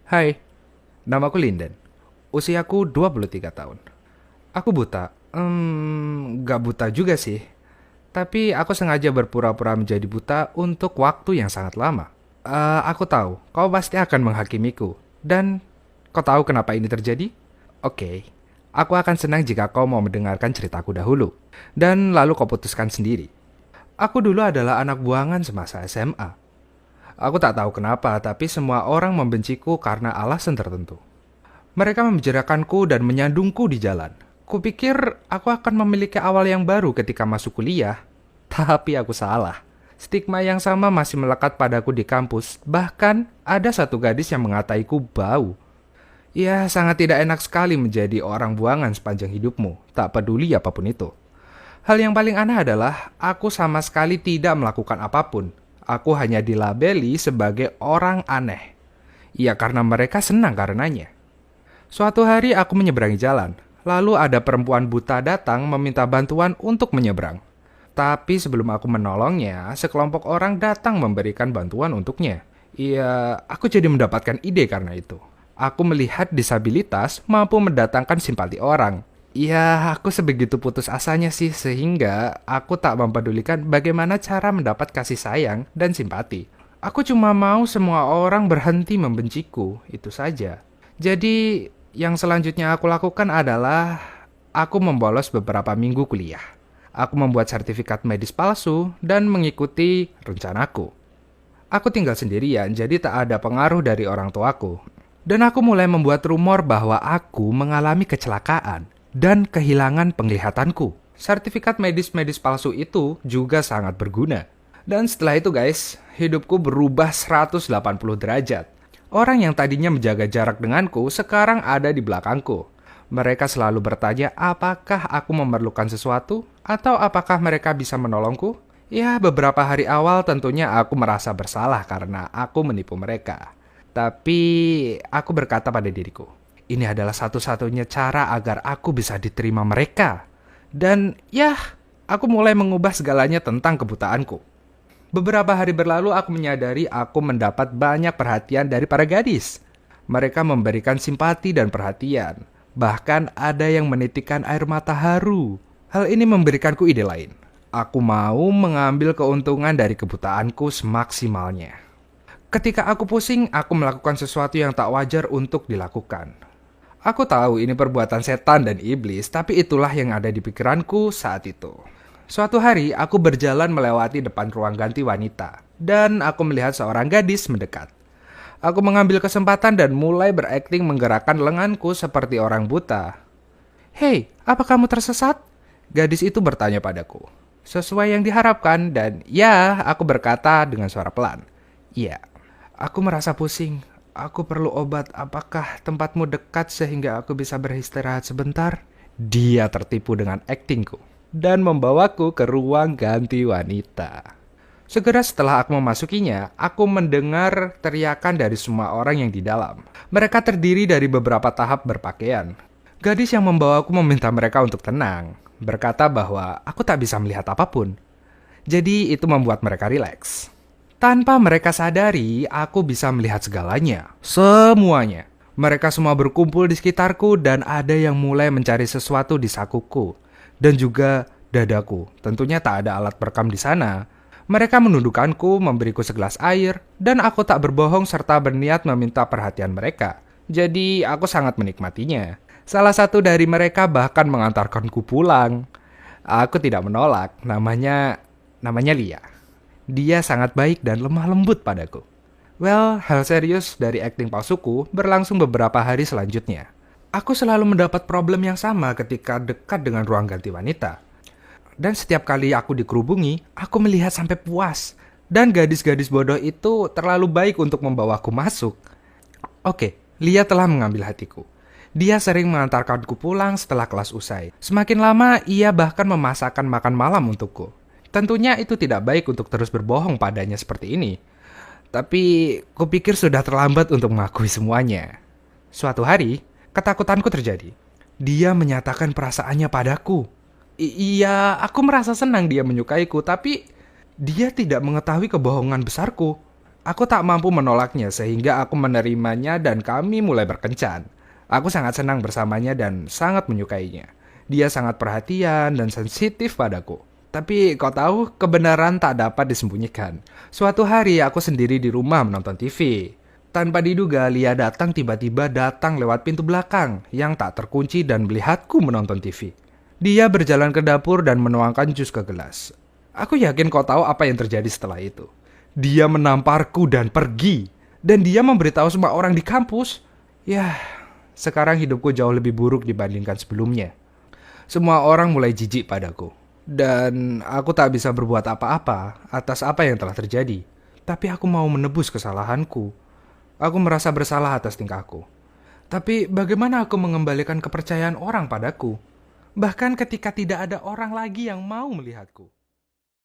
Hai, namaku Linden. Usiaku 23 tahun. Aku buta. Gak buta juga sih. Tapi aku sengaja berpura-pura menjadi buta untuk waktu yang sangat lama. Aku tahu, kau pasti akan menghakimiku. Dan kau tahu kenapa ini terjadi? Oke, aku akan senang jika kau mau mendengarkan ceritaku dahulu. Dan lalu kau putuskan sendiri. Aku dulu adalah anak buangan semasa SMA. Aku tak tahu kenapa, tapi semua orang membenciku karena alasan tertentu. Mereka membicarakanku dan menyandungku di jalan. Kupikir aku akan memiliki awal yang baru ketika masuk kuliah. Tapi aku salah. Stigma yang sama masih melekat padaku di kampus. Bahkan ada satu gadis yang mengataiku bau. Ya, sangat tidak enak sekali menjadi orang buangan sepanjang hidupmu. Tak peduli apapun itu. Hal yang paling aneh adalah aku sama sekali tidak melakukan apapun. Aku hanya dilabeli sebagai orang aneh. Ya, karena mereka senang karenanya. Suatu hari aku menyeberangi jalan. Lalu ada perempuan buta datang meminta bantuan untuk menyeberang. Tapi sebelum aku menolongnya, sekelompok orang datang memberikan bantuan untuknya. Iya, aku jadi mendapatkan ide karena itu. Aku melihat disabilitas mampu mendatangkan simpati orang. Iya, aku sebegitu putus asanya sih sehingga aku tak mempedulikan bagaimana cara mendapat kasih sayang dan simpati. Aku cuma mau semua orang berhenti membenciku, itu saja. Jadi, yang selanjutnya aku lakukan adalah aku membolos beberapa minggu kuliah. Aku membuat sertifikat medis palsu dan mengikuti rencanaku. Aku tinggal sendirian, jadi tak ada pengaruh dari orang tuaku. Dan aku mulai membuat rumor bahwa aku mengalami kecelakaan dan kehilangan penglihatanku. Sertifikat medis palsu itu juga sangat berguna. Dan setelah itu guys, hidupku berubah 180 derajat. Orang yang tadinya menjaga jarak denganku sekarang ada di belakangku. Mereka selalu bertanya apakah aku memerlukan sesuatu atau apakah mereka bisa menolongku. Ya, beberapa hari awal tentunya aku merasa bersalah karena aku menipu mereka. Tapi aku berkata pada diriku, ini adalah satu-satunya cara agar aku bisa diterima mereka. Dan ya, aku mulai mengubah segalanya tentang kebutaanku. Beberapa hari berlalu aku menyadari aku mendapat banyak perhatian dari para gadis. Mereka memberikan simpati dan perhatian. Bahkan ada yang menitikkan air mata haru. Hal ini memberikanku ide lain. Aku mau mengambil keuntungan dari kebutaanku semaksimalnya. Ketika aku pusing, aku melakukan sesuatu yang tak wajar untuk dilakukan. Aku tahu ini perbuatan setan dan iblis, tapi itulah yang ada di pikiranku saat itu. Suatu hari, aku berjalan melewati depan ruang ganti wanita, dan aku melihat seorang gadis mendekat. Aku mengambil kesempatan dan mulai berakting menggerakkan lenganku seperti orang buta. "Hei, apa kamu tersesat?" Gadis itu bertanya padaku. Sesuai yang diharapkan, dan ya, aku berkata dengan suara pelan. "Iya, aku merasa pusing. Aku perlu obat. Apakah tempatmu dekat sehingga aku bisa beristirahat sebentar?" Dia tertipu dengan aktingku dan membawaku ke ruang ganti wanita. Segera setelah aku memasukinya, aku mendengar teriakan dari semua orang yang di dalam. Mereka terdiri dari beberapa tahap berpakaian. Gadis yang membawaku meminta mereka untuk tenang, berkata bahwa aku tak bisa melihat apapun. Jadi itu membuat mereka rileks. Tanpa mereka sadari, aku bisa melihat segalanya. Semuanya. Mereka semua berkumpul di sekitarku dan ada yang mulai mencari sesuatu di sakuku. Dan juga dadaku. Tentunya tak ada alat perekam di sana. Mereka menundukkanku, memberiku segelas air, dan aku tak berbohong serta berniat meminta perhatian mereka. Jadi aku sangat menikmatinya. Salah satu dari mereka bahkan mengantarkanku pulang. Aku tidak menolak, namanya Lia. Dia sangat baik dan lemah lembut padaku. Well, hal serius dari akting palsuku berlangsung beberapa hari selanjutnya. Aku selalu mendapat problem yang sama ketika dekat dengan ruang ganti wanita. Dan setiap kali aku dikerubungi, aku melihat sampai puas. Dan gadis-gadis bodoh itu terlalu baik untuk membawaku masuk. Oke, Lia telah mengambil hatiku. Dia sering mengantarkanku pulang setelah kelas usai. Semakin lama, ia bahkan memasakkan makan malam untukku. Tentunya itu tidak baik untuk terus berbohong padanya seperti ini. Tapi, kupikir sudah terlambat untuk mengakui semuanya. Suatu hari, ketakutanku terjadi. Dia menyatakan perasaannya padaku. Iya, aku merasa senang dia menyukaiku, tapi dia tidak mengetahui kebohongan besarku. Aku tak mampu menolaknya sehingga aku menerimanya dan kami mulai berkencan. Aku sangat senang bersamanya dan sangat menyukainya. Dia sangat perhatian dan sensitif padaku. Tapi kau tahu, kebenaran tak dapat disembunyikan. Suatu hari aku sendiri di rumah menonton TV. Tanpa diduga, Lia tiba-tiba datang lewat pintu belakang yang tak terkunci dan melihatku menonton TV. Dia berjalan ke dapur dan menuangkan jus ke gelas. Aku yakin kau tahu apa yang terjadi setelah itu. Dia menamparku dan pergi. Dan dia memberitahu semua orang di kampus. Yah, sekarang hidupku jauh lebih buruk dibandingkan sebelumnya. Semua orang mulai jijik padaku. Dan aku tak bisa berbuat apa-apa atas apa yang telah terjadi. Tapi aku mau menebus kesalahanku. Aku merasa bersalah atas tingkahku. Tapi bagaimana aku mengembalikan kepercayaan orang padaku? Bahkan ketika tidak ada orang lagi yang mau melihatku.